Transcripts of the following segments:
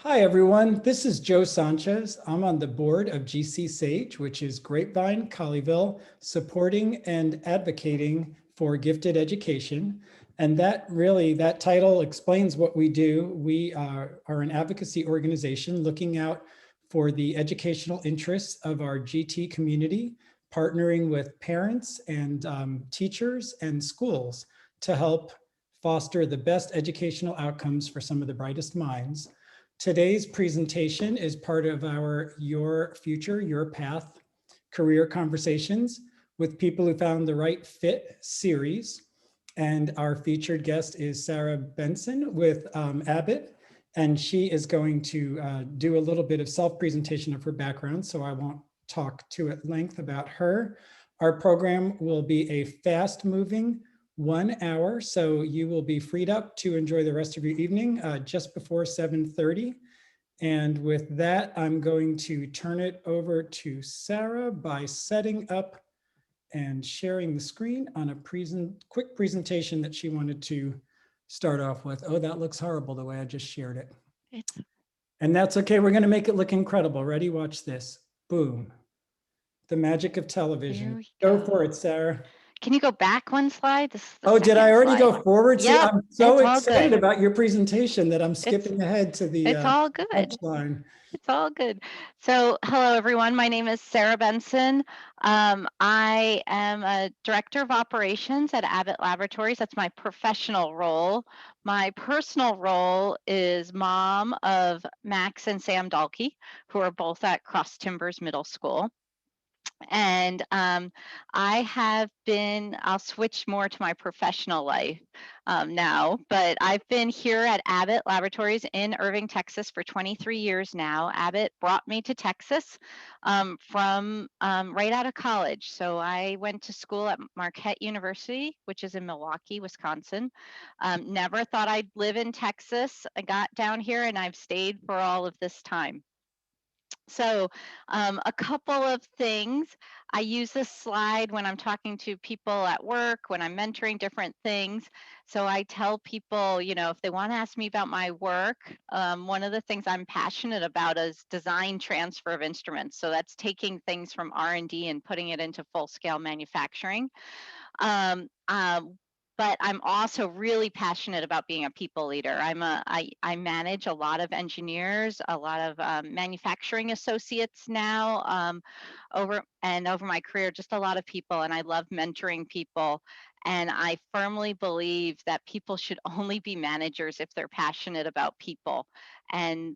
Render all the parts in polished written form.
Hi, everyone. This is Joe Sanchez. I'm on the board of GC SAGE, which is Grapevine, Colleyville, supporting and advocating for gifted education. And that title explains what we do. We are an advocacy organization looking out for the educational interests of our GT community, partnering with parents and teachers and schools to help foster the best educational outcomes for some of the brightest minds. Today's presentation is part of our Your Future, Your Path career conversations with people who found the right fit series. And our featured guest is Sarah Benson with Abbott. And she is going to do a little bit of self-presentation of her background, so I won't talk too at length about her. Our program will be a fast-moving 1 hour, so you will be freed up to enjoy the rest of your evening just before 7:30. And with that, I'm going to turn it over to Sarah by setting up and sharing the screen on a quick presentation that she wanted to start off with. Oh, that looks horrible the way I just shared it. And that's okay, we're gonna make it look incredible. Ready, watch this. Boom. The magic of television. Go for it, Sarah. Can you go back one slide? This is the Oh, did I already slide. go forward? See, Yep, I'm so it's all excited good. about your presentation that I'm skipping ahead to the It's all good. punchline. It's all good. So hello, everyone. My name is Sarah Benson. I am a director of operations at Abbott Laboratories. That's my professional role. My personal role is mom of Max and Sam Dalkey, who are both at Cross Timbers Middle School. And I'll switch more to my professional life now, but I've been here at Abbott Laboratories in Irving, Texas for 23 years now. Abbott brought me to Texas from right out of college. So I went to school at Marquette University, which is in Milwaukee, Wisconsin. Never thought I'd live in Texas. I got down here and I've stayed for all of this time. So a couple of things. I use this slide when I'm talking to people at work, when I'm mentoring different things. So I tell people, if they want to ask me about my work, one of the things I'm passionate about is design transfer of instruments. So that's taking things from R&D and putting it into full-scale manufacturing. But I'm also really passionate about being a people leader. I manage a lot of engineers, a lot of manufacturing associates now, over my career, just a lot of people, and I love mentoring people. And I firmly believe that people should only be managers if they're passionate about people. And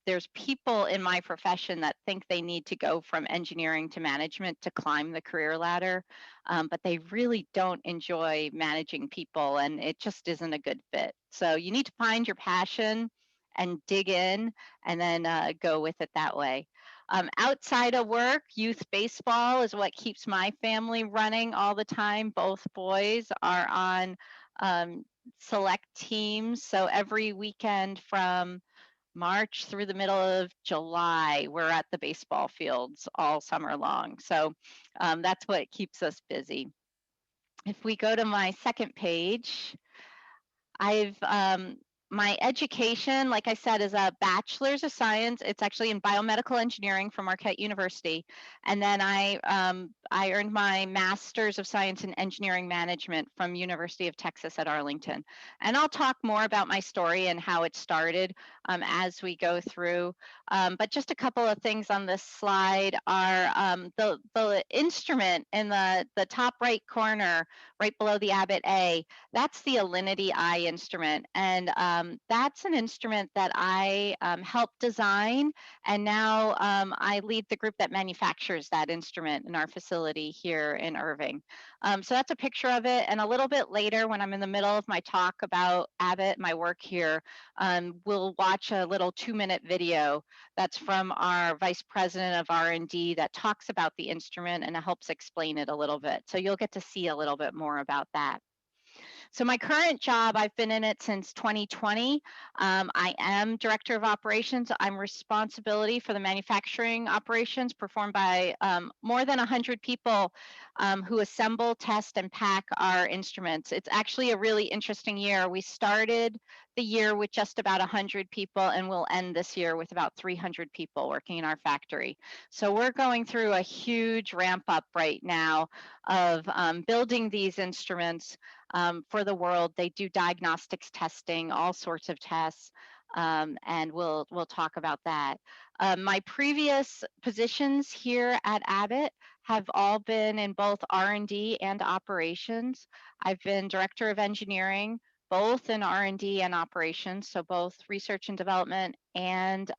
there's people in my profession that think they need to go from engineering to management to climb the career ladder, but they really don't enjoy managing people, and it just isn't a good fit. So you need to find your passion and dig in, and then go with it that way. Outside of work, youth baseball is what keeps my family running all the time. Both boys are on select teams, so every weekend from March through the middle of July, we're at the baseball fields all summer long. So that's what keeps us busy. If we go to my second page, my education, like I said, is a bachelor's of science. It's actually in biomedical engineering from Marquette University. And then I earned my master's of science in engineering management from University of Texas at Arlington. And I'll talk more about my story and how it started as we go through. But just a couple of things on this slide are the instrument in the top right corner, right below the Abbott A. That's the Alinity Eye instrument, and that's an instrument that I helped design, and now I lead the group that manufactures that instrument in our facility here in Irving. So that's a picture of it, and a little bit later when I'm in the middle of my talk about Abbott, my work here, we'll watch a little 2-minute video that's from our Vice President of R&D that talks about the instrument and helps explain it a little bit. So you'll get to see a little bit more about that. So my current job, I've been in it since 2020. I am director of operations. I'm responsibility for the manufacturing operations performed by more than 100 people who assemble, test, and pack our instruments. It's actually a really interesting year. We started the year with just about 100 people, and we'll end this year with about 300 people working in our factory. So we're going through a huge ramp up right now of building these instruments for the world. They do diagnostics testing, all sorts of tests, and we'll talk about that. My previous positions here at Abbott have all been in both R&D and operations. I've been director of engineering, both in R&D and operations, so both research and development and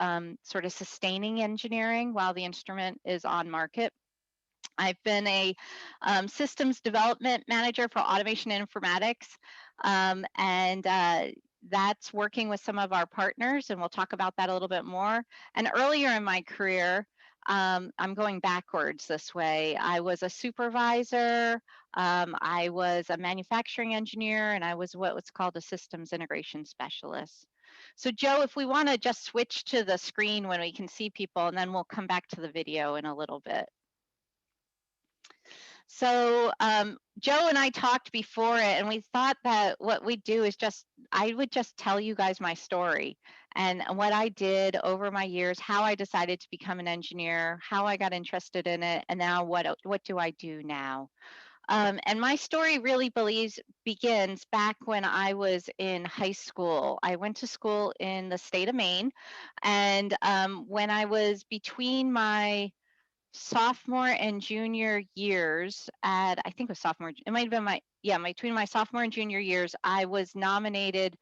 sort of sustaining engineering while the instrument is on market. I've been a systems development manager for automation and informatics, and that's working with some of our partners, and we'll talk about that a little bit more. And earlier in my career, I'm going backwards this way. I was a supervisor, I was a manufacturing engineer, and I was what's called a systems integration specialist. So Joe, if we want to just switch to the screen when we can see people, and then we'll come back to the video in a little bit. So Joe and I talked before it, and we thought that what we'd do is I would just tell you guys my story and what I did over my years, how I decided to become an engineer, how I got interested in it, and now what do I do now? And my story really begins back when I was in high school. I went to school in the state of Maine, and when I was between my sophomore and junior years I think it was sophomore, it might have been between my sophomore and junior years, I was nominated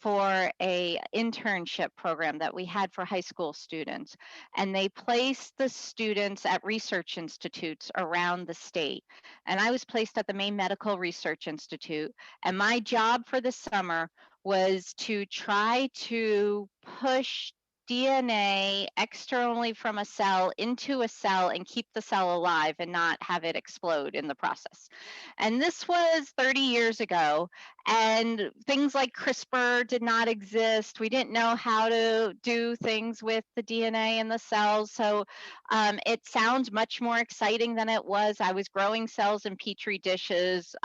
for a internship program that we had for high school students, and they placed the students at research institutes around the state, and I was placed at the Maine Medical Research Institute, and my job for the summer was to try to push DNA externally from a cell into a cell and keep the cell alive and not have it explode in the process. And this was 30 years ago, and things like CRISPR did not exist. We didn't know how to do things with the DNA in the cells. So it sounds much more exciting than it was. I was growing cells in petri dishes,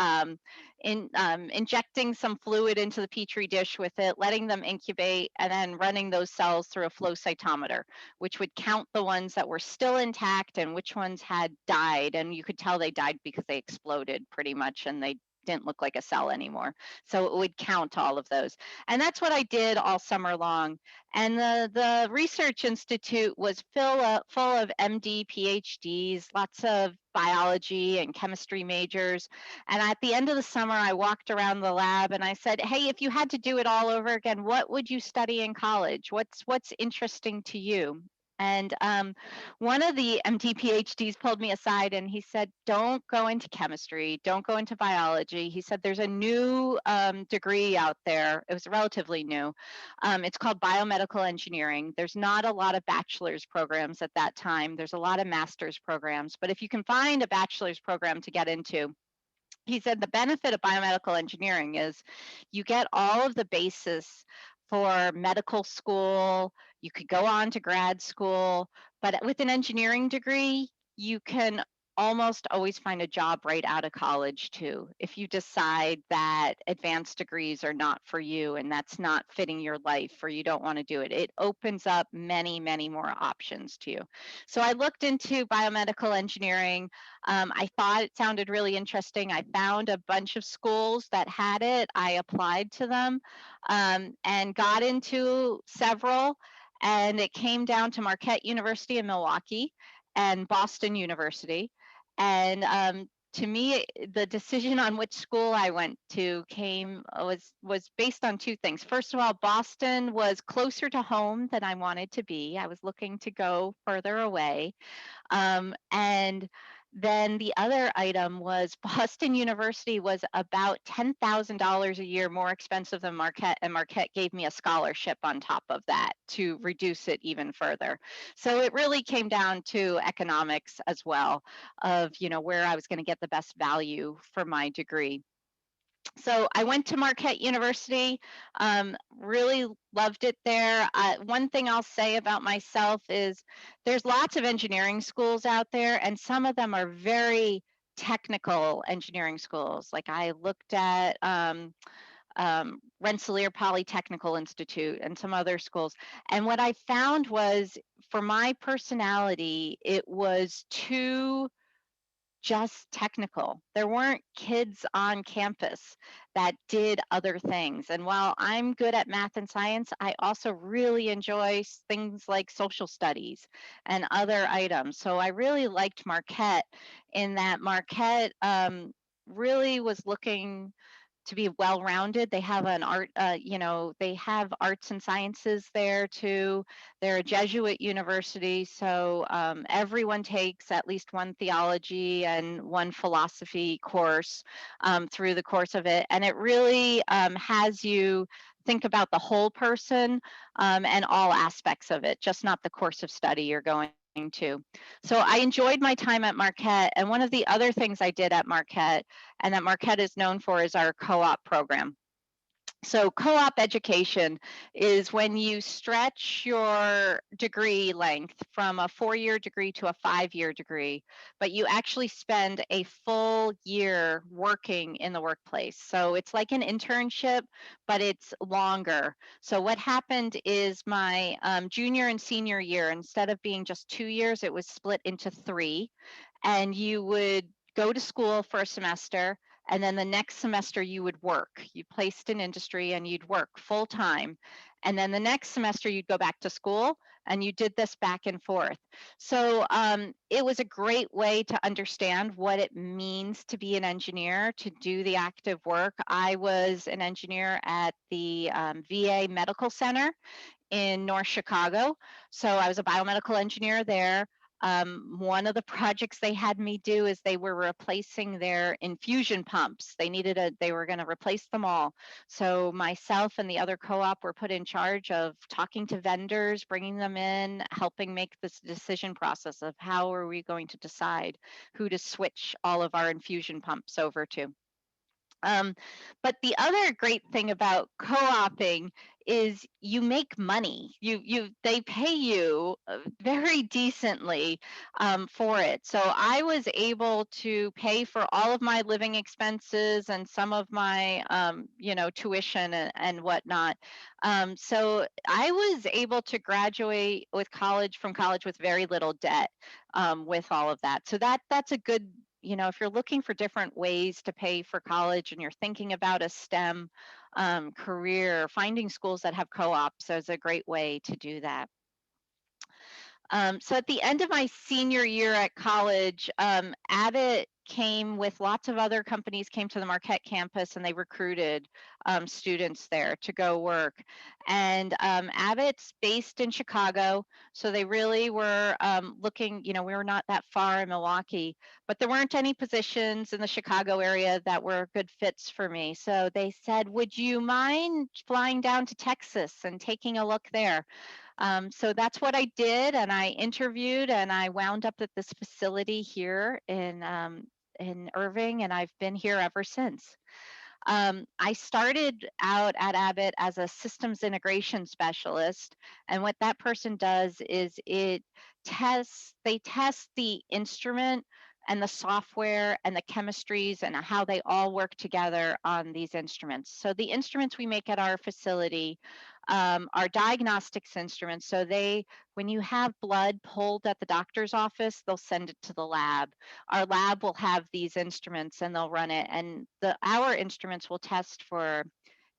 injecting some fluid into the petri dish with it, letting them incubate, and then running those cells through a flow cytometer, which would count the ones that were still intact and which ones had died. And you could tell they died because they exploded pretty much and they didn't look like a cell anymore. So it would count all of those. And that's what I did all summer long. And the research institute was full of MD, PhDs, lots of biology and chemistry majors. And at the end of the summer, I walked around the lab and I said, hey, if you had to do it all over again, what would you study in college? What's interesting to you? And one of the MD PhDs pulled me aside and he said, don't go into chemistry, don't go into biology. He said, there's a new degree out there. It was relatively new. It's called Biomedical Engineering. There's not a lot of bachelor's programs at that time. There's a lot of master's programs. But if you can find a bachelor's program to get into, he said the benefit of biomedical engineering is you get all of the basis for medical school. You could go on to grad school, but with an engineering degree, you can almost always find a job right out of college too. If you decide that advanced degrees are not for you and that's not fitting your life or you don't want to do it, it opens up many, many more options to you. So I looked into biomedical engineering. I thought it sounded really interesting. I found a bunch of schools that had it. I applied to them and got into several. And it came down to Marquette University in Milwaukee and Boston University. And to me, the decision on which school I went to was based on two things. First of all, Boston was closer to home than I wanted to be. I was looking to go further away. And then the other item was Boston University was about $10,000 a year more expensive than Marquette, and Marquette gave me a scholarship on top of that to reduce it even further. So it really came down to economics as well, of where I was going to get the best value for my degree. So I went to Marquette University, really loved it there. One thing I'll say about myself is there's lots of engineering schools out there, and some of them are very technical engineering schools. Like I looked at Rensselaer Polytechnical Institute and some other schools. And what I found was for my personality, it was too just technical. There weren't kids on campus that did other things. And while I'm good at math and science, I also really enjoy things like social studies and other items. So I really liked Marquette in that Marquette really was looking to be well-rounded. They have an art, they have arts and sciences there too. They're a Jesuit university, so everyone takes at least one theology and one philosophy course through the course of it. And it really has you think about the whole person and all aspects of it, just not the course of study you're going to. So I enjoyed my time at Marquette. And one of the other things I did at Marquette and that Marquette is known for is our co-op program. So co-op education is when you stretch your degree length from a 4-year degree to a 5-year degree, but you actually spend a full year working in the workplace. So it's like an internship, but it's longer. So what happened is my junior and senior year, instead of being just 2 years, it was split into 3. And you would go to school for a semester, and then the next semester you would work. You placed in industry and you'd work full time. And then the next semester you'd go back to school, and you did this back and forth. So it was a great way to understand what it means to be an engineer, to do the active work. I was an engineer at the VA Medical Center in North Chicago. So I was a biomedical engineer there. One of the projects they had me do is they were replacing their infusion pumps. They were going to replace them all. So myself and the other co-op were put in charge of talking to vendors, bringing them in, helping make this decision process of how are we going to decide who to switch all of our infusion pumps over to. But the other great thing about co-oping is you make money. They pay you very decently for it. So I was able to pay for all of my living expenses and some of my, tuition and whatnot. So I was able to graduate from college with very little debt with all of that. So that's a good, if you're looking for different ways to pay for college and you're thinking about a STEM career, finding schools that have co-ops is a great way to do that. So at the end of my senior year at college, Abbott came with lots of other companies came to the Marquette campus and they recruited students there to go work. And Abbott's based in Chicago, so they really were looking, we were not that far in Milwaukee, but there weren't any positions in the Chicago area that were good fits for me. So they said, would you mind flying down to Texas and taking a look there? So that's what I did, and I interviewed, and I wound up at this facility here in Irving, and I've been here ever since. I started out at Abbott as a systems integration specialist, and what that person does is they test the instrument and the software and the chemistries and how they all work together on these instruments. So the instruments we make at our facility are diagnostics instruments. So when you have blood pulled at the doctor's office, they'll send it to the lab. Our lab will have these instruments and they'll run it. And our instruments will test for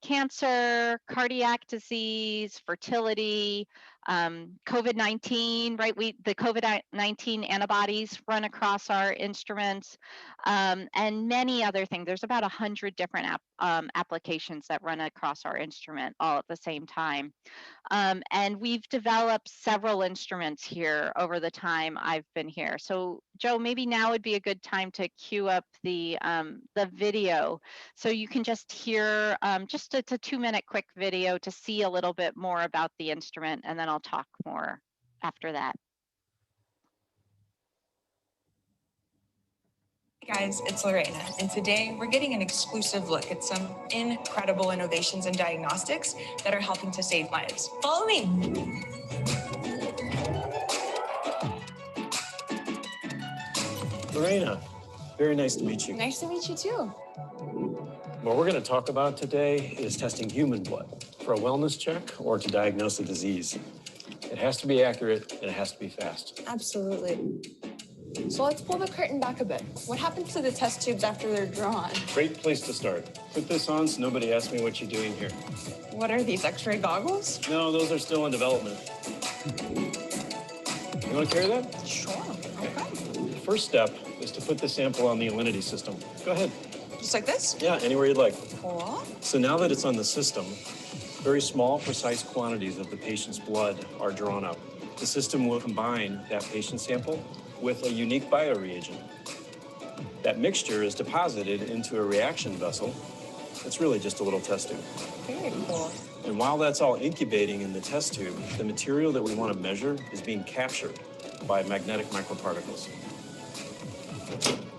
cancer, cardiac disease, fertility, COVID-19, right? The COVID-19 antibodies run across our instruments, and many other things. There's about 100 different applications that run across our instrument all at the same time. And we've developed several instruments here over the time I've been here. So Joe, maybe now would be a good time to cue up the video so you can just hear, it's a 2-minute quick video to see a little bit more about the instrument, and then I'll talk more after that. Hey guys, it's Lorena, and today we're getting an exclusive look at some incredible innovations in diagnostics that are helping to save lives. Follow me. Lorena, very nice to meet you. Nice to meet you too. What we're going to talk about today is testing human blood for a wellness check or to diagnose a disease. It has to be accurate and it has to be fast. Absolutely. So let's pull the curtain back a bit. What happens to the test tubes after they're drawn? Great place to start. Put this on so nobody asks me what you're doing here. What are these, X-ray goggles? No, those are still in development. You want to carry that? Sure. Okay. The first step is to put the sample on the Alinity system. Go ahead. Just like this? Yeah, anywhere you'd like. Cool. So now that it's on the system, very small, precise quantities of the patient's blood are drawn up. The system will combine that patient sample with a unique bioreagent. That mixture is deposited into a reaction vessel. It's really just a little test tube. Very cool. And while that's all incubating in the test tube, the material that we want to measure is being captured by magnetic microparticles.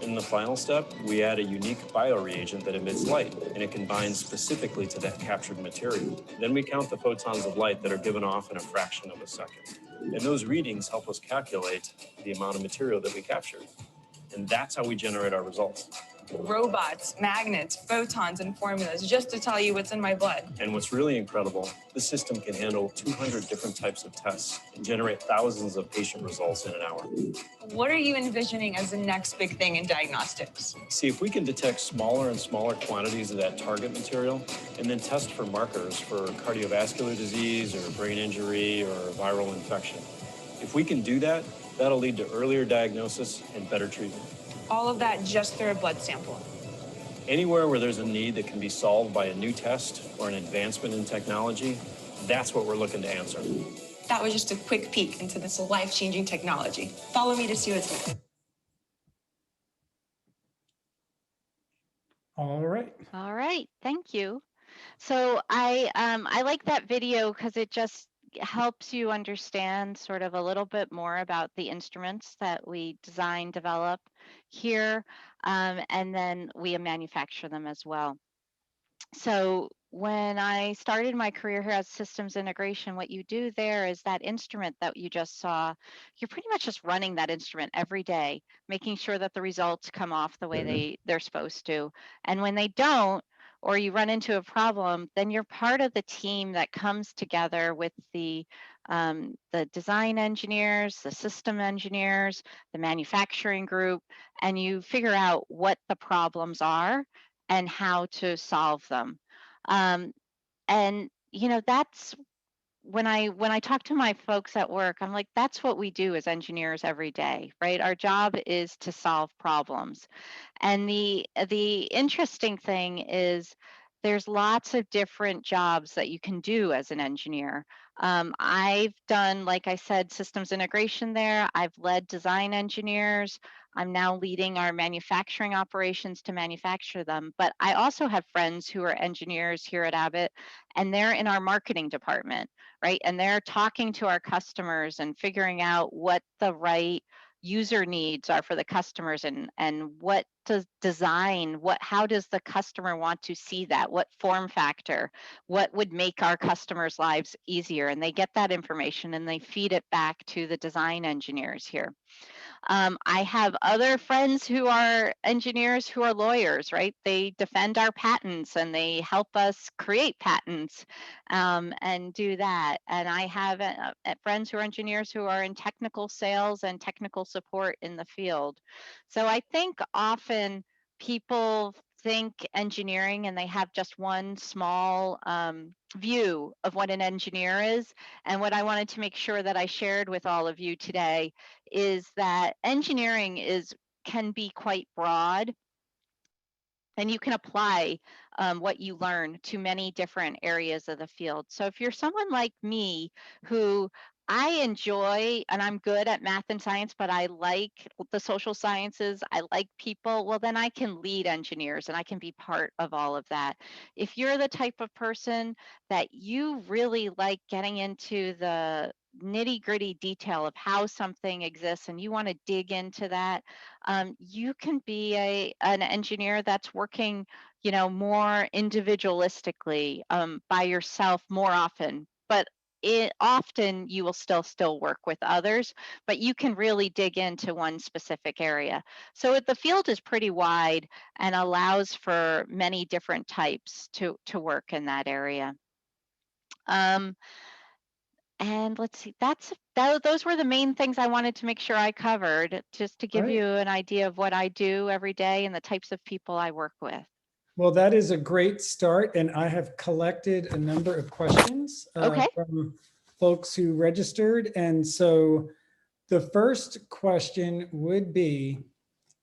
In the final step, we add a unique bioreagent that emits light, and it can bind specifically to that captured material. Then we count the photons of light that are given off in a fraction of a second. And those readings help us calculate the amount of material that we captured. And that's how we generate our results. Robots, magnets, photons, and formulas, just to tell you what's in my blood. And what's really incredible, this system can handle 200 different types of tests and generate thousands of patient results in an hour. What are you envisioning as the next big thing in diagnostics? See, if we can detect smaller and smaller quantities of that target material and then test for markers for cardiovascular disease or brain injury or viral infection. If we can do that, that'll lead to earlier diagnosis and better treatment. All of that just through a blood sample. Anywhere where there's a need that can be solved by a new test or an advancement in technology, that's what we're looking to answer. That was just a quick peek into this life-changing technology. Follow me to see what's next. All right. All right, thank you. So I like that video because it just helps you understand sort of a little bit more about the instruments that we design, develop here, and then we manufacture them as well. So when I started my career here as systems integration, what you do there is that instrument that you just saw, you're pretty much just running that instrument every day, making sure that the results come off the way they're supposed to. And when they don't, or you run into a problem, then you're part of the team that comes together with the design engineers, the system engineers, the manufacturing group, and you figure out what the problems are and how to solve them. Um, and that's when I talk to my folks at work, I'm like, that's what we do as engineers every day, right? Our job is to solve problems. And the interesting thing is there's lots of different jobs that you can do as an engineer. I've done, like I said, systems integration there. I've led design engineers. I'm now leading our manufacturing operations to manufacture them. But I also have friends who are engineers here at Abbott, and they're in our marketing department, right? And they're talking to our customers and figuring out what the right user needs are for the customers, and what does design, how does the customer want to see that, what form factor, what would make our customers lives easier, and they get that information and they feed it back to the design engineers here. I have other friends who are engineers who are lawyers, right? They defend our patents and they help us create patents and do that. And I have friends who are engineers who are in technical sales and technical support in the field. So I think often people think engineering and they have just one small view of what an engineer is. And what I wanted to make sure that I shared with all of you today is that engineering can be quite broad, and you can apply what you learn to many different areas of the field. So if you're someone like me who I enjoy and I'm good at math and science, but I like the social sciences, I like people, well, then I can lead engineers and I can be part of all of that. If you're the type of person that you really like getting into the nitty gritty detail of how something exists and you want to dig into that, you can be an engineer that's working, more individualistically, by yourself more often. But often you will still work with others, but you can really dig into one specific area. So the field is pretty wide and allows for many different types to work in that area. And let's see, those were the main things I wanted to make sure I covered, just to give Right. you an idea of what I do every day and the types of people I work with. Well, that is a great start, and I have collected a number of questions Okay. from folks who registered. And so the first question would be,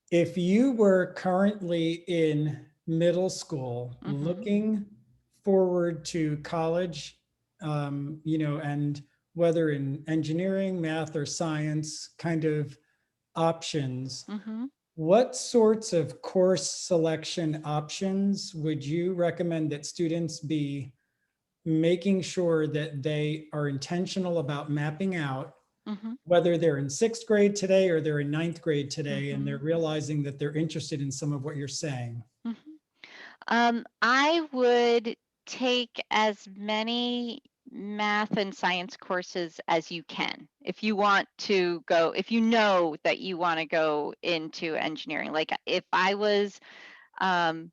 if you were currently in middle school, Mhm. looking forward to college, and whether in engineering, math, or science kind of options, Mhm. what sorts of course selection options would you recommend that students be making sure that they are intentional about mapping out, Mhm. whether they're in sixth grade today or they're in ninth grade today, and they're Mhm. realizing that they're interested in some of what you're saying? Mhm. I would take as many math and science courses as you can if you want to go, if you know that you want to go into engineering. Like if I was um,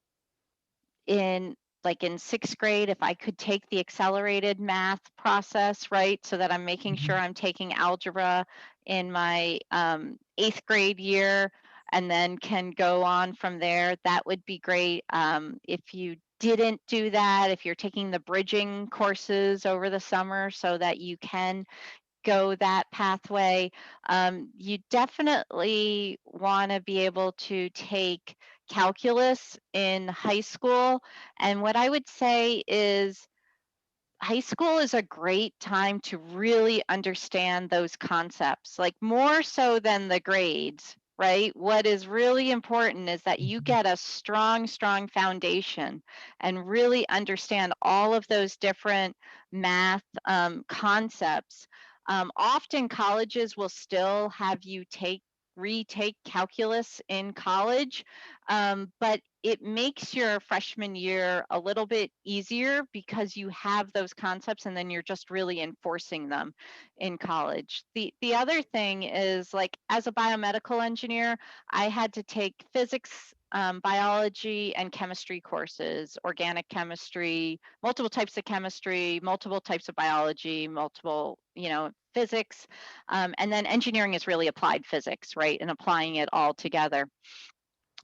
in in sixth grade, if I could take the accelerated math process, right, so that I'm making sure Mhm. I'm taking algebra in my eighth grade year and then can go on from there, that would be great. If you didn't do that, if you're taking the bridging courses over the summer so that you can go that pathway, you definitely want to be able to take calculus in high school. And what I would say is high school is a great time to really understand those concepts, like more so than the grades, right? What is really important is that you Mhm. get a strong foundation and really understand all of those different math concepts. Often colleges will still have you retake calculus in college, but it makes your freshman year a little bit easier because you have those concepts and then you're just really enforcing them in college. The other thing is, like, as a biomedical engineer, I had to take physics, biology, and chemistry courses, organic chemistry, multiple types of chemistry, multiple types of biology, multiple, physics. And then engineering is really applied physics, right? And applying it all together.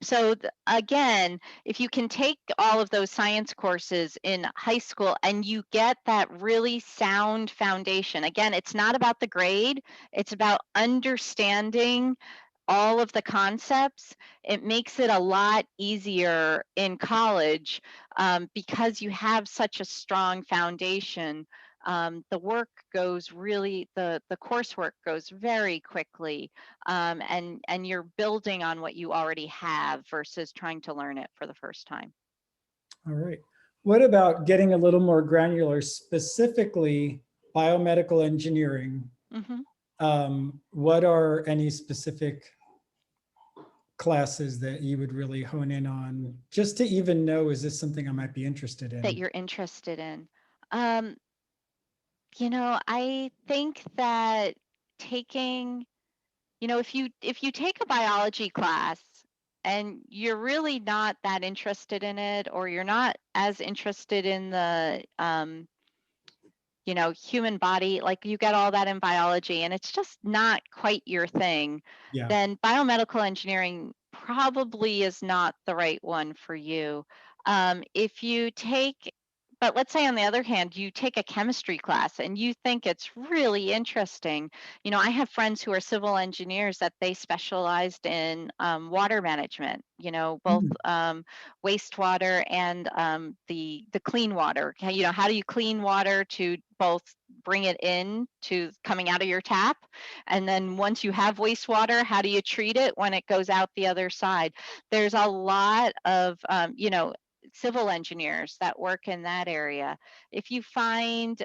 So again, if you can take all of those science courses in high school and you get that really sound foundation, again, it's not about the grade, it's about understanding all of the concepts. It makes it a lot easier in college, because you have such a strong foundation. The work goes really, the coursework goes very quickly, and you're building on what you already have versus trying to learn it for the first time. All right. What about getting a little more granular, specifically biomedical engineering? Hmm. What are any specific classes that you would really hone in on, just to even know, is this something I might be interested That in? you're interested in. Um, I think that taking, if you take a biology class and you're really not that interested in it, or you're not as interested in the human body, like you get all that in biology and it's just not quite your thing, Yeah. then biomedical engineering probably is not the right one for you. If you take, but let's say on the other hand, you take a chemistry class and you think it's really interesting. I have friends who are civil engineers that they specialized in water management, both Mhm. wastewater and the clean water. How do you clean water to both bring it in to coming out of your tap, and then once you have wastewater, how do you treat it when it goes out the other side? There's a lot of civil engineers that work in that area. If you find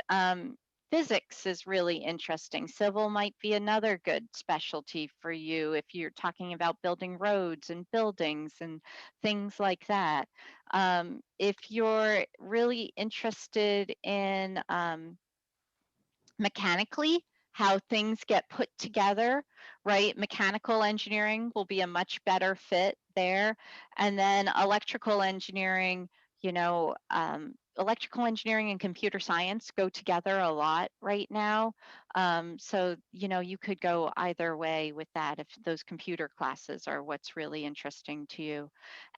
Physics is really interesting. Civil might be another good specialty for you if you're talking about building roads and buildings and things like that. If you're really interested in mechanically how things get put together, right? Mechanical engineering will be a much better fit there. And then electrical engineering, electrical engineering and computer science go together a lot right now. So, you could go either way with that if those computer classes are what's really interesting to you.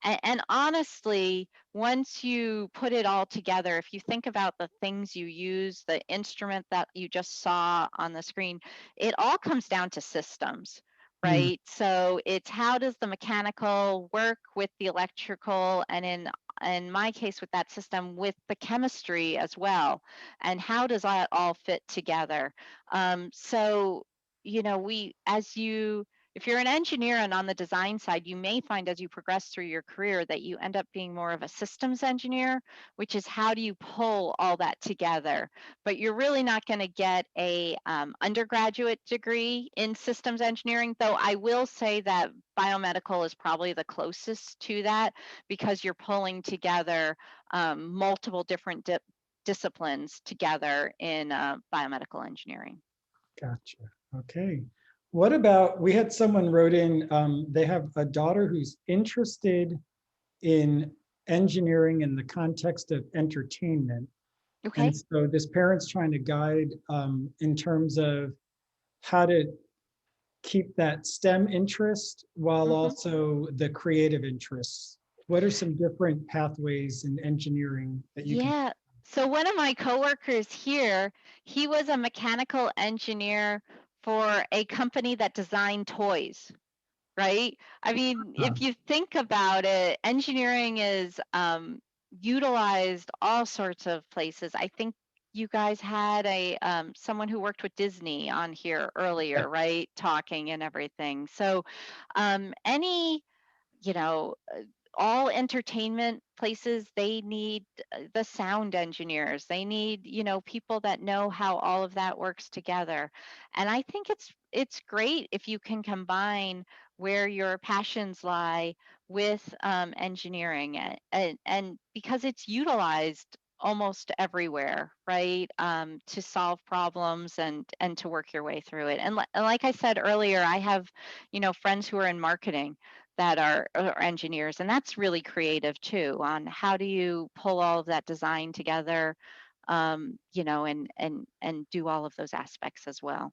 And honestly, once you put it all together, if you think about the things you use, the instrument that you just saw on the screen, it all comes down to systems, Mm, right? So it's how does the mechanical work with the electrical, and in my case with that system, with the chemistry as well, and how does that all fit together? So, we, as you, if you're an engineer and on the design side, you may find as you progress through your career that you end up being more of a systems engineer, which is how do you pull all that together? But you're really not going to get a undergraduate degree in systems engineering, though I will say that biomedical is probably the closest to that because you're pulling together multiple different disciplines together in biomedical engineering. gotcha. Okay. What about, we had someone wrote in, they have a daughter who's interested in engineering in the context of entertainment. And Okay. so this parent's trying to guide in terms of how to keep that STEM interest while Mhm. also the creative interests. What are some different pathways in engineering that you can? Yeah. So one of my coworkers here, he was a mechanical engineer for a company that designed toys, right? I mean, Uh, if you think about it, engineering is utilized all sorts of places. I think you guys had a someone who worked with Disney on here yeah. earlier, right? Talking and everything. So any you know, all entertainment places, they need the sound engineers. They need, people that know how all of that works together. And I think it's great if you can combine where your passions lie with engineering, and because it's utilized almost everywhere, right? To solve problems and to work your way through it. And like I said earlier, I have, friends who are in marketing that are engineers, and that's really creative too, on how do you pull all of that design together, and do all of those aspects as well.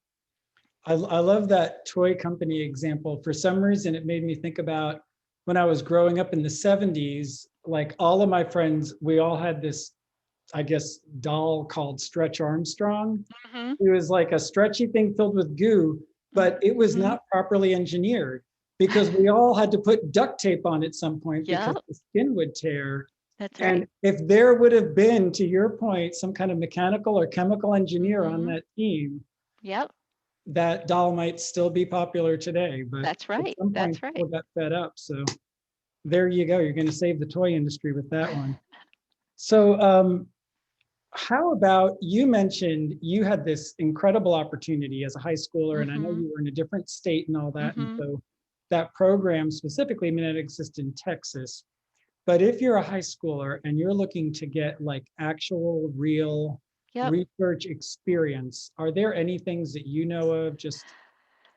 I love that toy company example. For some reason, it made me think about when I was growing up in the 70s, like all of my friends, we all had this, I guess, doll called Stretch Armstrong. Hmm. It was like a stretchy thing filled with goo, but it was Hmm. not properly engineered because we all had to put duct tape on at some point because Yep, the skin would tear. that's right. And if there would have been, to your point, some kind of mechanical or chemical engineer on Hmm. that team, Yep, that doll might still be popular today. But that's at right. some point, That's right. people got fed up. So there you go. You're going to save the toy industry with that one. So how about, you mentioned you had this incredible opportunity as a high schooler, and I know Hmm. you were in a different state and all that. And Hmm. so that program specifically may not exist in Texas. But if you're a high schooler and you're looking to get like actual real Yep. research experience, are there any things that you know of just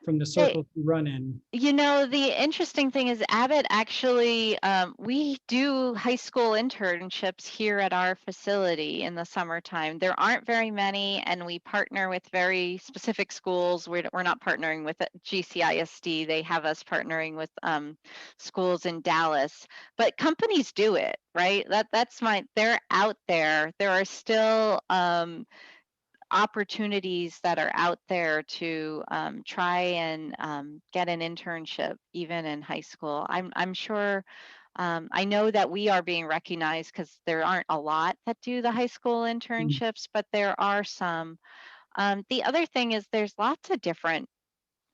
from the They, circles you run in? The interesting thing is Abbott actually, we do high school internships here at our facility in the summertime. There aren't very many, and we partner with very specific schools. We're not partnering with GCISD. They have us partnering with schools in Dallas, but companies do it, right? They're out there. There are still, opportunities that are out there to try and get an internship even in high school. I'm sure, I know that we are being recognized because there aren't a lot that do the high school Mm, internships, but there are some. The other thing is there's lots of different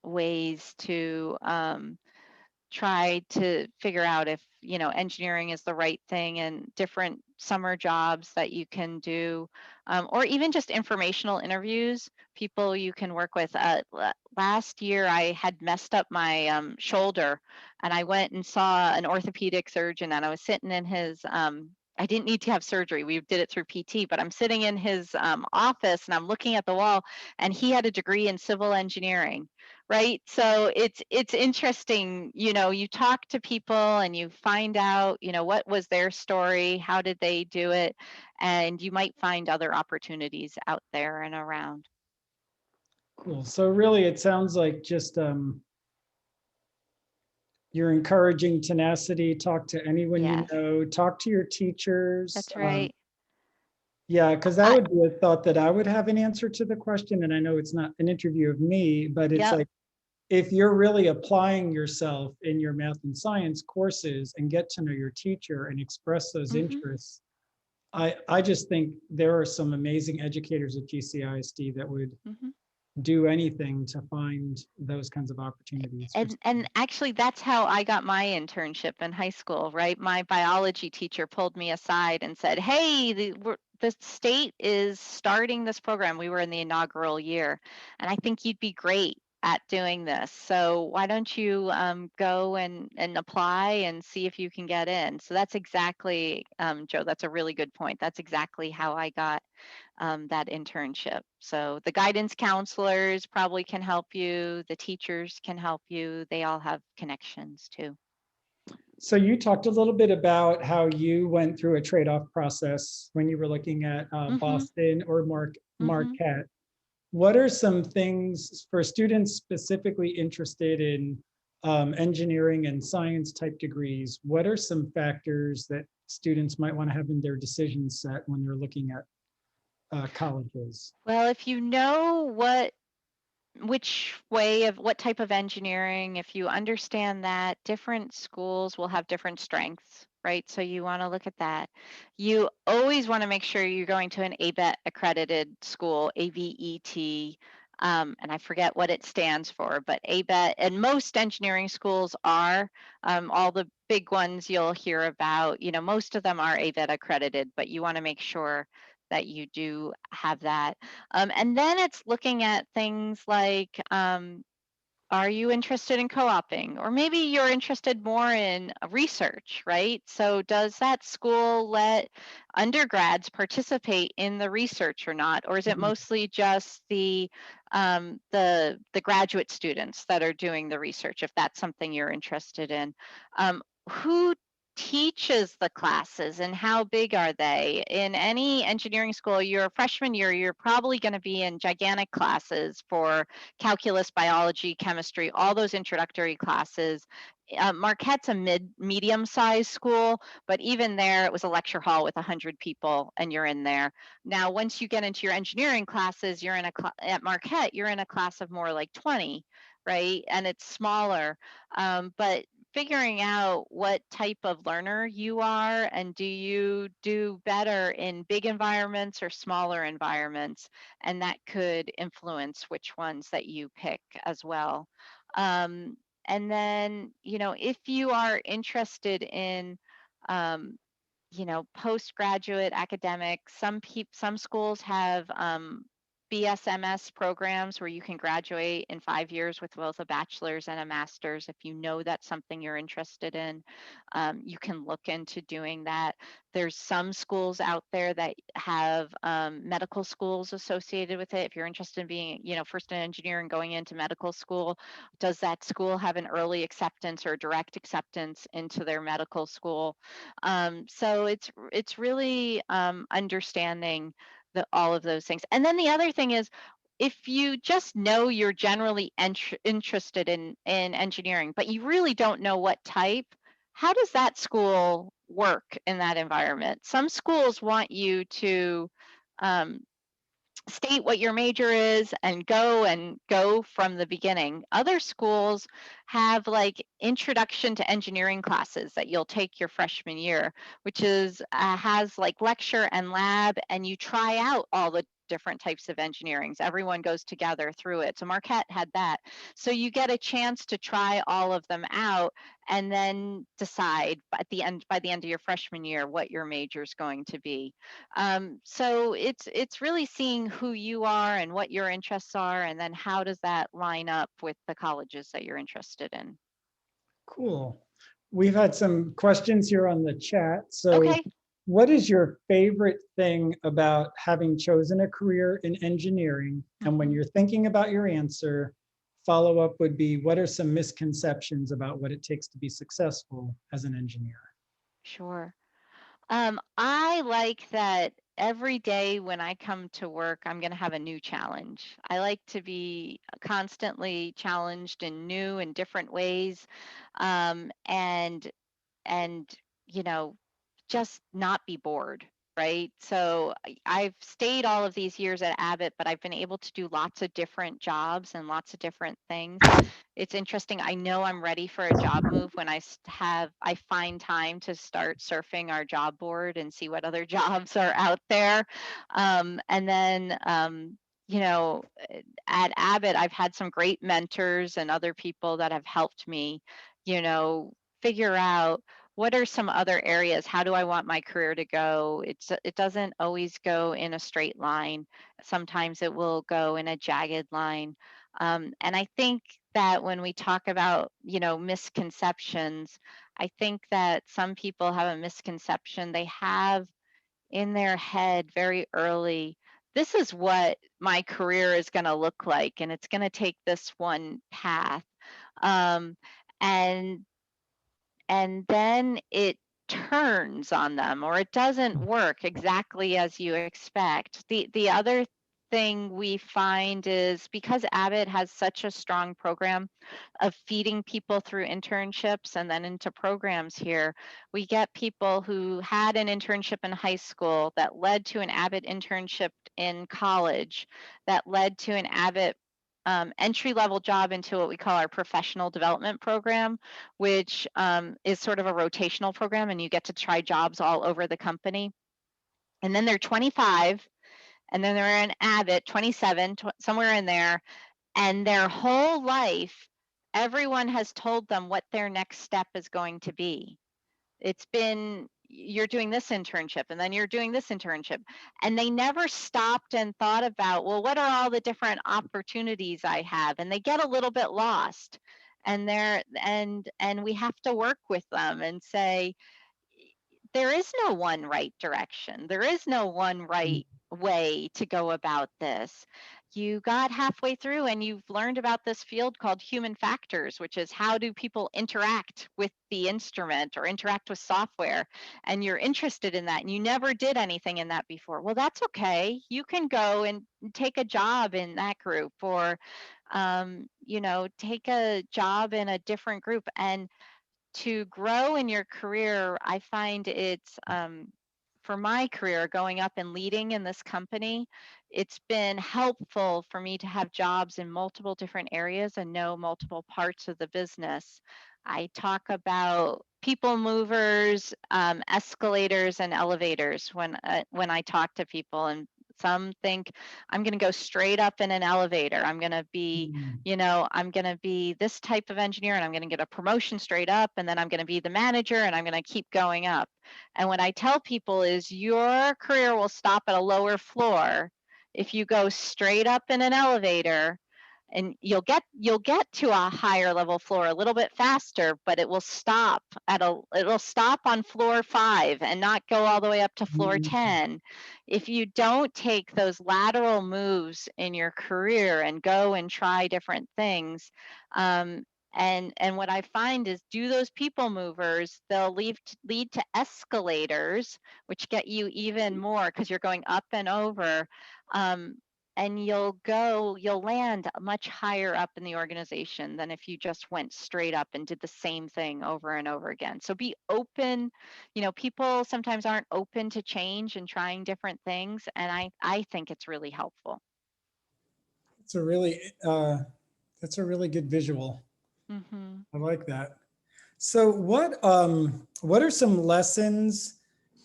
ways to try to figure out if, engineering is the right thing, and different summer jobs that you can do, or even just informational interviews, people you can work with. Last year, I had messed up my shoulder, and I went and saw an orthopedic surgeon, and I was sitting in his, I didn't need to have surgery. We did it through PT, but I'm sitting in his office, and I'm looking at the wall, and he had a degree in civil engineering. Right. So it's interesting, you talk to people and you find out, what was their story, how did they do it, and you might find other opportunities out there and around. Cool. So really, it sounds like just you're encouraging tenacity, talk to anyone you Yes, know, talk to your teachers. that's right. Yeah, because that I, would be a thought that I would have an answer to the question. And I know it's not an interview of me, but it's yep. like, if you're really applying yourself in your math and science courses and get to know your teacher and express those Hmm. interests, I just think there are some amazing educators at GCISD that would Hmm. do anything to find those kinds of opportunities for And students. actually, that's how I got my internship in high school, right? My biology teacher pulled me aside and said, "Hey, the state is starting this program." We were in the inaugural year, and I think you'd be great at doing this. So why don't you go and apply and see if you can get in? So that's exactly, Joe. That's a really good point. That's exactly how I got that internship. So the guidance counselors probably can help you, the teachers can help you, they all have connections too. So you talked a little bit about how you went through a trade-off process when you were looking at Mm-hmm, Boston or mm-hmm. Marquette. What are some things for students specifically interested in engineering and science type degrees? What are some factors that students might want to have in their decision set when they're looking at colleges? Well, if you know what type of engineering, if you understand that different schools will have different strengths, right? So you want to look at that. You always want to make sure you're going to an ABET accredited school, AVET, and I forget what it stands for, but ABET, and most engineering schools are, all the big ones you'll hear about, most of them are ABET accredited, but you want to make sure that you do have that. And then it's looking at things like, are you interested in co-oping? Or maybe you're interested more in research, right? So does that school let undergrads participate in the research or not? Or is it mostly just the graduate students that are doing the research, if that's something you're interested in? Who teaches the classes and how big are they? In any engineering school, your freshman year, you're probably going to be in gigantic classes for calculus, biology, chemistry, all those introductory classes. Marquette's a medium-sized school, but even there, it was a lecture hall with 100 people, and you're in there. Now, once you get into your engineering classes, you're in at Marquette, you're in a class of more like 20, right? And it's smaller, but figuring out what type of learner you are, and do you do better in big environments or smaller environments, and that could influence which ones that you pick as well. Um, and then, if you are interested in, um, postgraduate academics, some schools have BSMS programs where you can graduate in 5 years with both a bachelor's and a master's. If you know that's something you're interested in, you can look into doing that. There's some schools out there that have medical schools associated with it. If you're interested in being, first in engineering going into medical school, does that school have an early acceptance or direct acceptance into their medical school? So it's really understanding all of those things. And then the other thing is, if you just know you're generally interested in engineering, but you really don't know what type, how does that school work in that environment? Some schools want you to um, state what your major is and go from the beginning. Other schools have like introduction to engineering classes that you'll take your freshman year, which is has like lecture and lab, and you try out all the different types of engineerings. Everyone goes together through it. So Marquette had that. So you get a chance to try all of them out and then decide by the end of your freshman year what your major is going to be. So it's really seeing who you are and what your interests are, and then how does that line up with the colleges that you're interested in. Cool. We've had some questions here on the chat. So Okay. what is your favorite thing about having chosen a career in engineering? And when you're thinking about your answer, follow-up would be, what are some misconceptions about what it takes to be successful as an engineer? Sure. I like that every day when I come to work, I'm going to have a new challenge. I like to be constantly challenged in new and different ways, and and you know, just not be bored, right? So I've stayed all of these years at Abbott, but I've been able to do lots of different jobs and lots of different things. It's interesting. I know I'm ready for a job move when I find time to start surfing our job board and see what other jobs are out there. And then, you know, at Abbott, I've had some great mentors and other people that have helped me, you know, figure out what are some other areas. How do I want my career to go? It doesn't always go in a straight line. Sometimes it will go in a jagged line. And I think that when we talk about, you know, misconceptions, I think that some people have a misconception. They have in their head very early, this is what my career is going to look like, and it's going to take this one path. Um, and and then it turns on them, or it doesn't work exactly as you expect. The other thing we find is, because Abbott has such a strong program of feeding people through internships and then into programs here, we get people who had an internship in high school that led to an Abbott internship in college, that led to an Abbott entry-level job into what we call our professional development program, which is sort of a rotational program, and you get to try jobs all over the company. And then they're 25, and then they're in Abbott, 27, somewhere in there, and their whole life, everyone has told them what their next step is going to be. It's been, you're doing this internship, and then you're doing this internship. And they never stopped and thought about, well, what are all the different opportunities I have? And they get a little bit lost. And we have to work with them and say, there is no one right direction. There is no one right way to go about this. You got halfway through and you've learned about this field called human factors, which is how do people interact with the instrument or interact with software, and you're interested in that and you never did anything in that before. Well, that's okay. You can go and take a job in that group, or you know, take a job in a different group. And to grow in your career, I find it's, for my career, going up and leading in this company, it's been helpful for me to have jobs in multiple different areas and know multiple parts of the business. I talk about people movers, escalators, and elevators when I talk to people, and some think I'm going to go straight up in an elevator. I'm going to be, you know, I'm going to be this type of engineer, and I'm going to get a promotion straight up, and then I'm going to be the manager, and I'm going to keep going up. And what I tell people is your career will stop at a lower floor if you go straight up in an elevator, and you'll get to a higher level floor a little bit faster, but it'll stop on floor 5 and not go all the way up to floor 10. If you don't take those lateral moves in your career and go and try different things, and what I find is, do those people movers, they'll lead to escalators, which get you even more because you're going up and over. And you'll land much higher up in the organization than if you just went straight up and did the same thing over and over again. So be open. You know, people sometimes aren't open to change and trying different things, and I think it's really helpful. It's a really, that's a really good visual. Mm-hmm. I like that. So what are some lessons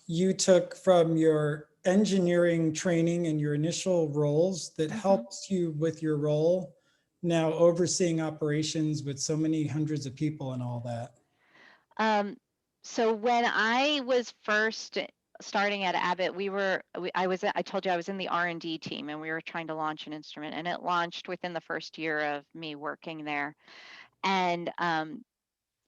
you took from your engineering training and your initial roles that helps you with your role now overseeing operations with so many hundreds of people and all that? So when I was first starting at Abbott, I told you I was in the R&D team, and we were trying to launch an instrument, and it launched within the first year of me working there. And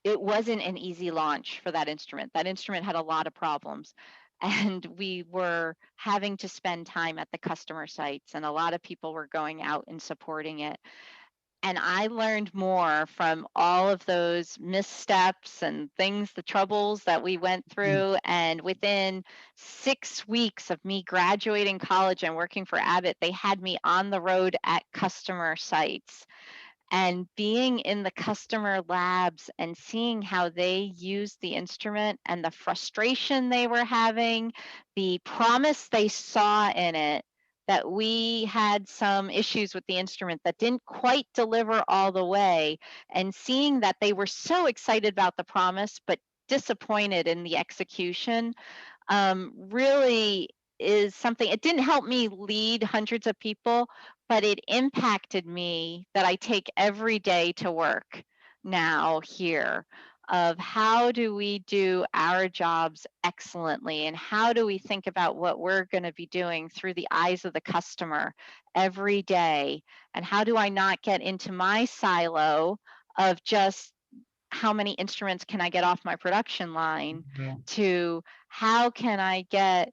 it wasn't an easy launch for that instrument. That instrument had a lot of problems. And we were having to spend time at the customer sites, and a lot of people were going out and supporting it. And I learned more from all of those missteps and things, the troubles that we went through. And within 6 weeks of me graduating college and working for Abbott, they had me on the road at customer sites, and being in the customer labs and seeing how they used the instrument and the frustration they were having, the promise they saw in it, that we had some issues with the instrument that didn't quite deliver all the way, and seeing that they were so excited about the promise but disappointed in the execution, really is something. It didn't help me lead hundreds of people, but it impacted me that I take every day to work now here, of how do we do our jobs excellently, and how do we think about what we're going to be doing through the eyes of the customer every day, and how do I not get into my silo of just how many instruments can I get off my production line, Yeah. to how can I get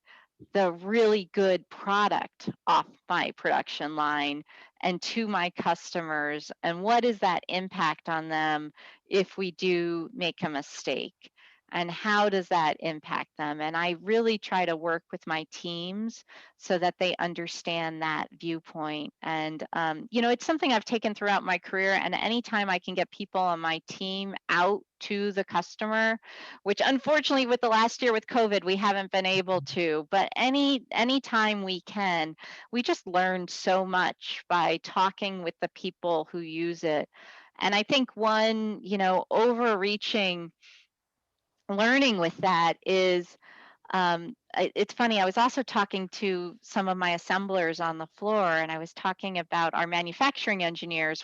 the really good product off my production line and to my customers, and what is that impact on them if we do make a mistake, and how does that impact them? And I really try to work with my teams so that they understand that viewpoint. And it's something I've taken throughout my career, and anytime I can get people on my team out to the customer, which unfortunately with the last year with COVID, we haven't been able to, but any time we can, we just learn so much by talking with the people who use it. And I think one, overreaching learning with that is, it's funny, I was also talking to some of my assemblers on the floor, and I was talking about our manufacturing engineers,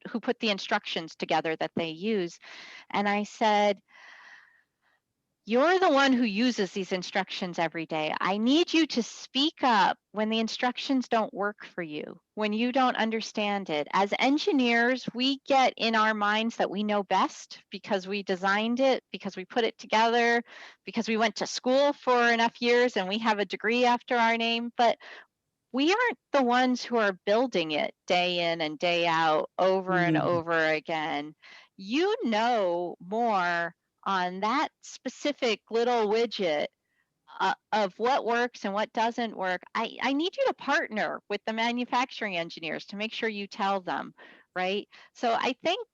who put the instructions together that they use. And I said, you're the one who uses these instructions every day. I need you to speak up when the instructions don't work for you, when you don't understand it. As engineers, we get in our minds that we know best because we designed it, because we put it together, because we went to school for enough years and we have a degree after our name. But we aren't the ones who are building it day in and day out, over and over again. You know more on that specific little widget, of what works and what doesn't work. I need you to partner with the manufacturing engineers to make sure you tell them, right? So I think,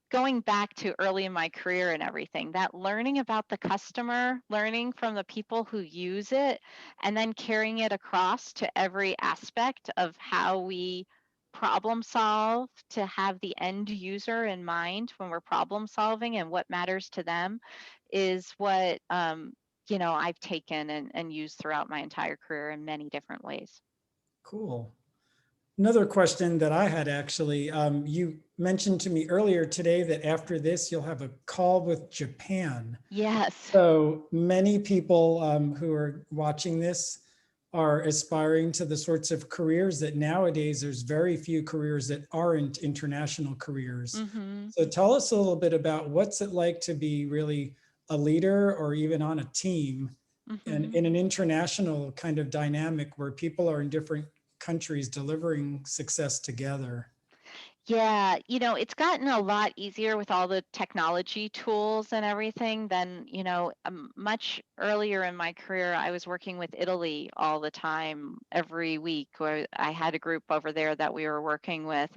going back to early in my career and everything, that learning about the customer, learning from the people who use it, and then carrying it across to every aspect of how we problem solve, to have the end user in mind when we're problem solving and what matters to them, is what, I've taken and used throughout my entire career in many different ways. Cool. Another question that I had actually, you mentioned to me earlier today that after this, you'll have a call with Japan. Yes. So many people who are watching this are aspiring to the sorts of careers that nowadays there's very few careers that aren't international careers. Mm-hmm. So tell us a little bit about what's it like to be really a leader or even on a team and Mm-hmm. in an international kind of dynamic where people are in different countries delivering success together. Yeah, it's gotten a lot easier with all the technology tools and everything than, much earlier in my career. I was working with Italy all the time, every week, where I had a group over there that we were working with.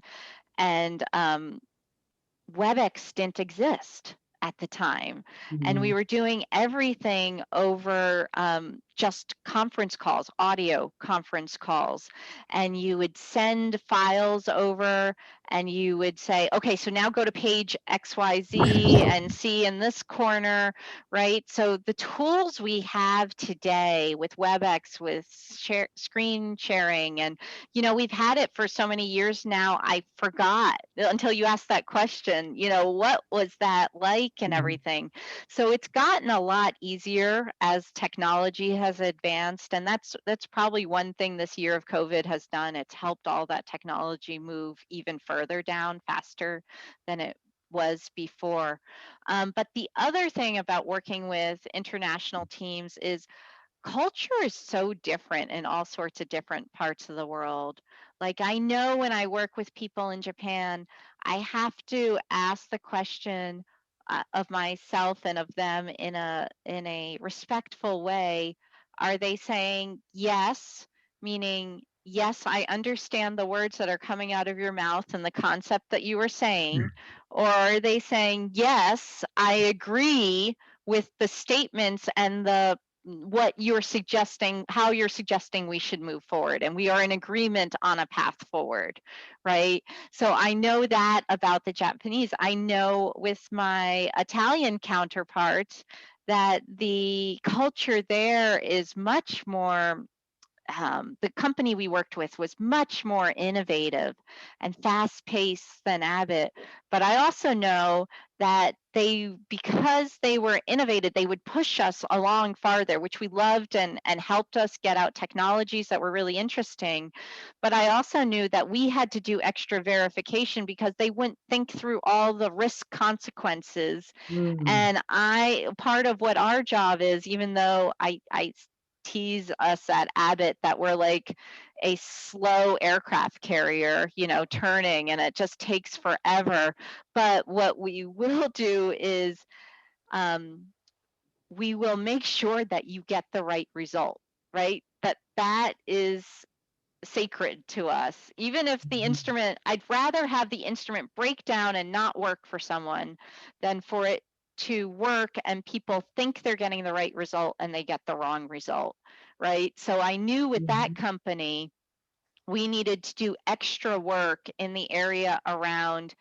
And WebEx didn't exist at the time. And we Mhm. were doing everything over just conference calls, audio conference calls. And you would send files over and you would say, okay, so now go to page XYZ and see in this corner, right? So the tools we have today with WebEx, with screen sharing, and we've had it for so many years now, I forgot until you asked that question, what was that like and Mhm. everything. So it's gotten a lot easier as technology has advanced. And that's probably one thing this year of COVID has done. It's helped all that technology move even further down faster than it was before. But the other thing about working with international teams is culture is so different in all sorts of different parts of the world. Like I know when I work with people in Japan, I have to ask the question of myself and of them in a respectful way. Are they saying yes, meaning yes, I understand the words that are coming out of your mouth and the concept that you were saying, or are they saying yes, I agree with the statements and the what you're suggesting, how you're suggesting we should move forward, and we are in agreement on a path forward, right? So I know that about the Japanese. I know with my Italian counterparts that the culture there is much more the company we worked with was much more innovative and fast paced than Abbott. But I also know that because they were innovative, they would push us along farther, which we loved and helped us get out technologies that were really interesting. But I also knew that we had to do extra verification because they wouldn't think through all the risk consequences. Mm. And part of what our job is, even though I tease us at Abbott that we're like a slow aircraft carrier, turning, and it just takes forever. But what we will do is um, we will make sure that you get the right result, right? That is sacred to us. Even if the Mhm. instrument, I'd rather have the instrument break down and not work for someone than for it to work and people think they're getting the right result and they get the wrong result, right? So I knew with that Mhm. company, we needed to do extra work in the area around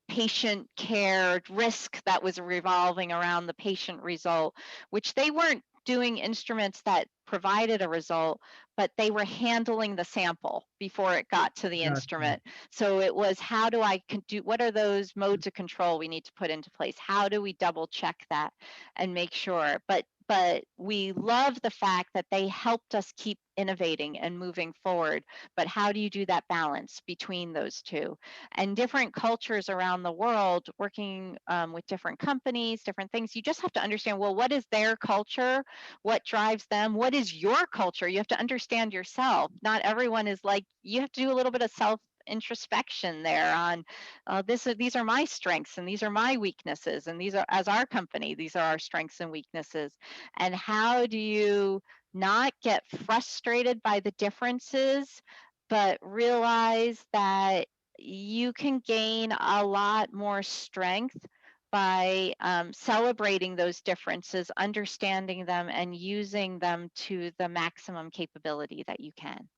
patient care risk that was revolving around the patient result, which they weren't doing instruments that provided a result, but they were handling the sample before it got to the Gotcha. instrument. So it was, how do I do, what are those modes of control we need to put into place? How do we double check that and make sure? But we love the fact that they helped us keep innovating and moving forward. But how do you do that balance between those two? And different cultures around the world, working with different companies, different things, you just have to understand, well, what is their culture? What drives them? What is your culture? You have to understand yourself. Not everyone is like, you have to do a little bit of self introspection there on these are my strengths and these are my weaknesses, and these are, as our company, these are our strengths and weaknesses. And how do you not get frustrated by the differences, but realize that you can gain a lot more strength by celebrating those differences, understanding them, and using them to the maximum capability that you can.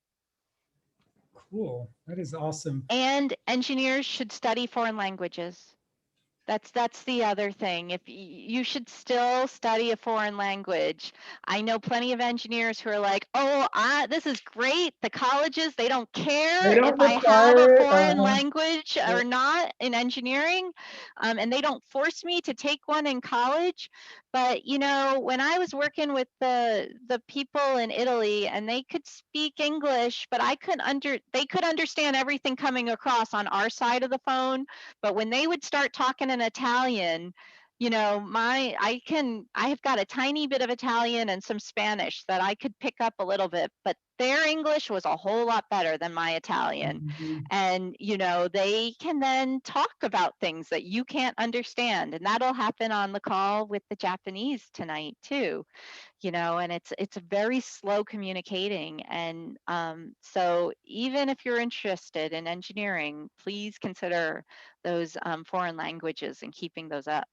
Cool. That is awesome. And engineers should study foreign languages. That's the other thing. If you should still study a foreign language. I know plenty of engineers who are like, "Oh, this is great. The colleges, they don't They care if don't I have a require it. foreign language or not in engineering, and they don't force me to take one in college." But when I was working with the people in Italy, and they could speak English, but they could understand everything coming across on our side of the phone, but when they would start talking in Italian, I have got a tiny bit of Italian and some Spanish that I could pick up a little bit, but their English was a whole lot better than my Italian. Mhm. And, they can then talk about things that you can't understand. And that'll happen on the call with the Japanese tonight too, and it's very slow communicating. And so even if you're interested in engineering, please consider those foreign languages and keeping those up.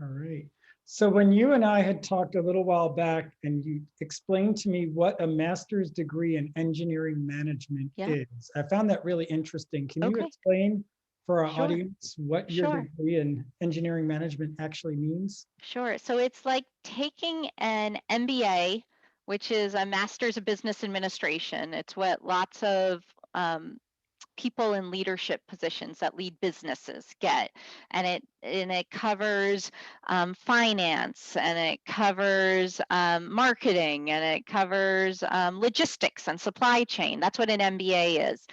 All right. So when you and I had talked a little while back and you explained to me what a master's degree in engineering management Yeah. is, I found that really interesting. Can you Okay. explain for our Sure. audience what your Sure. degree in engineering management actually means? Sure. So it's like taking an MBA, which is a Master's of Business Administration. It's what lots of people in leadership positions that lead businesses get, and it covers finance, and it covers marketing, and it covers logistics and supply chain. That's what an MBA is.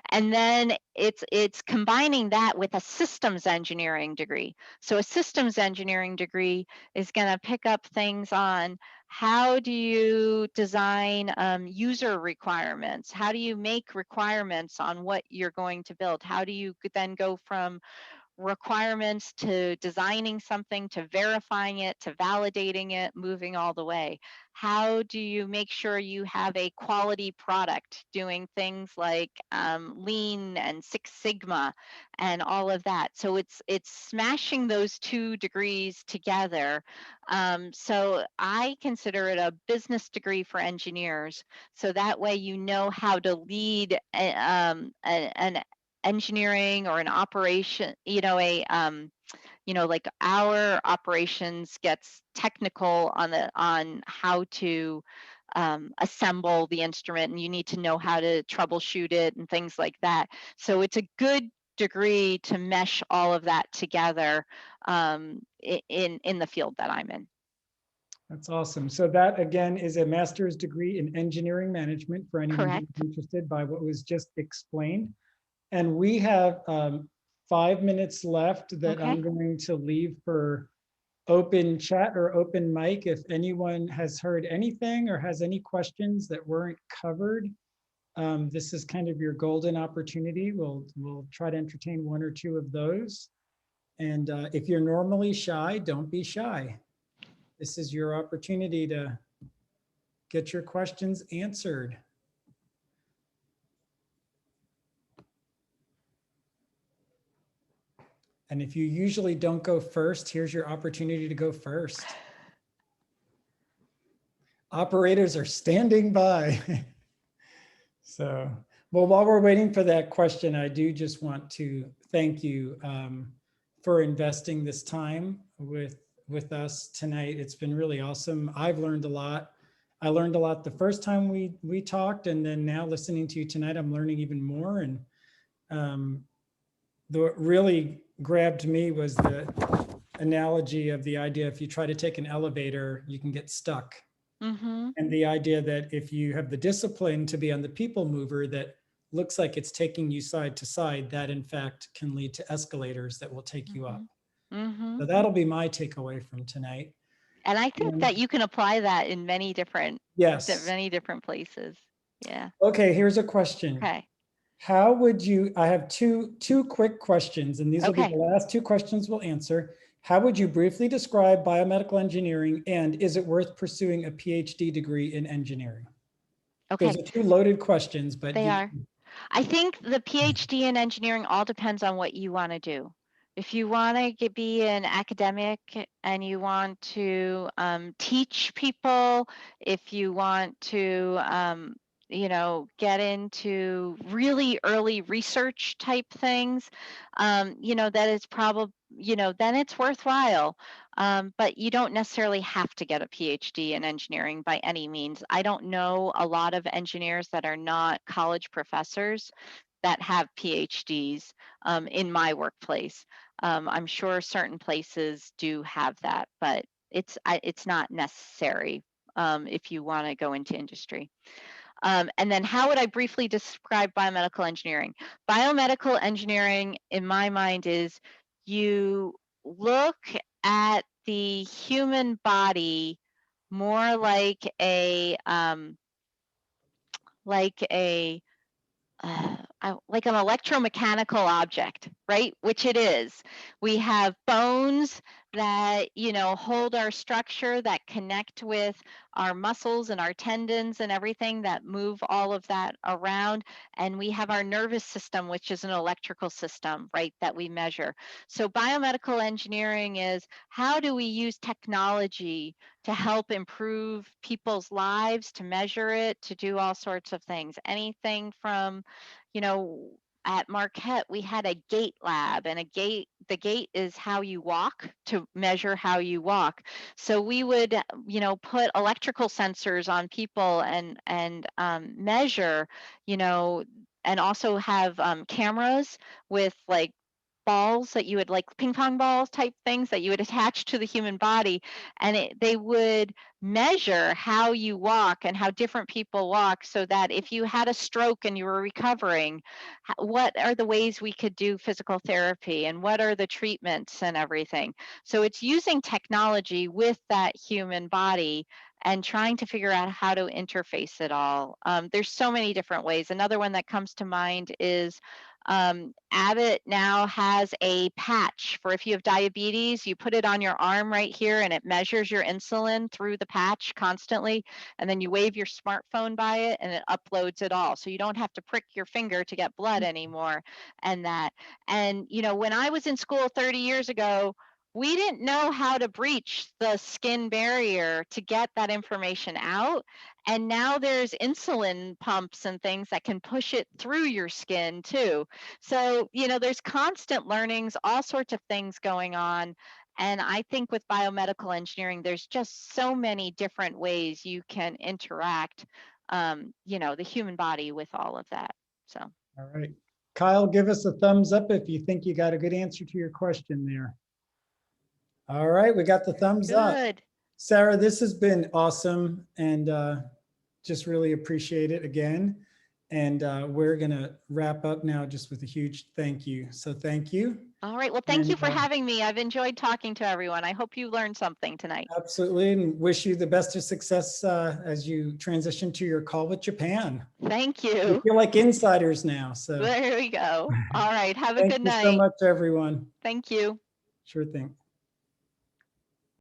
And then it's combining that with a systems engineering degree. So a systems engineering degree is going to pick up things on how do you design user requirements? How do you make requirements on what you're going to build? How do you then go from requirements to designing something to verifying it to validating it, moving all the way? How do you make sure you have a quality product, doing things like lean and Six Sigma and all of that? So it's smashing those two degrees together. So I consider it a business degree for engineers, so that way you know how to lead an engineering or an operation, like our operations gets technical on how to assemble the instrument, and you need to know how to troubleshoot it and things like that. So it's a good degree to mesh all of that together in the field that I'm in. That's awesome. So that again is a master's degree in engineering management for anyone who's Correct. interested by what was just explained. And we have 5 minutes left that Okay. I'm going to leave for open chat or open mic. If anyone has heard anything or has any questions that weren't covered, this is kind of your golden opportunity. We'll try to entertain one or two of those. And if you're normally shy, don't be shy. This is your opportunity to get your questions answered. And if you usually don't go first, here's your opportunity to go first. Operators are standing by. So, well, while we're waiting for that question, I do just want to thank you for investing this time with us tonight. It's been really awesome. I've learned a lot. I learned a lot the first time we talked, and then now listening to you tonight, I'm learning even more. And what really grabbed me was the analogy of the idea if you try to take an elevator, you can get stuck. Mm-hmm. And the idea that if you have the discipline to be on the people mover that looks like it's taking you side to side, that in fact can lead to escalators that will take you up. Mm-hmm. So that'll be my takeaway from tonight. And I think that you can apply that in many different places. Yeah. Okay, here's a question. Okay. How would you, I have two quick questions, and these will be Okay. the last two questions we'll answer. How would you briefly describe biomedical engineering, and is it worth pursuing a PhD degree in engineering? Okay. Those are two loaded questions, but They are. I think the PhD in engineering all depends on what you want to do. If you want to be an academic and you want to teach people, if you want to, get into really early research type things, that is probably, then it's worthwhile. But you don't necessarily have to get a PhD in engineering by any means. I don't know a lot of engineers that are not college professors that have PhDs in my workplace. I'm sure certain places do have that, but it's not necessary if you want to go into industry. And then how would I briefly describe biomedical engineering? Biomedical engineering, in my mind, is you look at the human body more like an electromechanical object, right? Which it is. We have bones that, you know, hold our structure, that connect with our muscles and our tendons and everything, that move all of that around. And we have our nervous system, which is an electrical system, right, that we measure. So biomedical engineering is, how do we use technology to help improve people's lives, to measure it, to do all sorts of things. Anything from, you know, at Marquette, we had a gait lab, and the gait is how you walk, to measure how you walk. So we would, you know, put electrical sensors on people and measure, you know, and also have cameras with like balls that you would, like ping pong balls type things that you would attach to the human body, and they would measure how you walk and how different people walk, so that if you had a stroke and you were recovering, what are the ways we could do physical therapy, and what are the treatments and everything. So it's using technology with that human body and trying to figure out how to interface it all. There's so many different ways. Another one that comes to mind is Abbott now has a patch for if you have diabetes. You put it on your arm right here, and it measures your insulin through the patch constantly. And then you wave your smartphone by it, and it uploads it all. So you don't have to prick your finger to get blood anymore. And that, and you know, when I was in school 30 years ago, we didn't know how to breach the skin barrier to get that information out. And now there's insulin pumps and things that can push it through your skin too. So, you know, there's constant learnings, all sorts of things going on. And I think with biomedical engineering, there's just so many different ways you can interact, you know, the human body with all of that. So. All right. Kyle, give us a thumbs up if you think you got a good answer to your question there. All right, we got the thumbs up. Good. Sarah, this has been awesome, and just really appreciate it again. And we're going to wrap up now just with a huge thank you. So thank you. All right. Well, thank you And, for having me. I've enjoyed talking to everyone. I hope you learned something tonight. Absolutely. And wish you the best of success as you transition to your call with Japan. Thank We you. feel like insiders now. So There we go. All right. Have a thank good you night. so much, everyone. Thank you. Sure thing.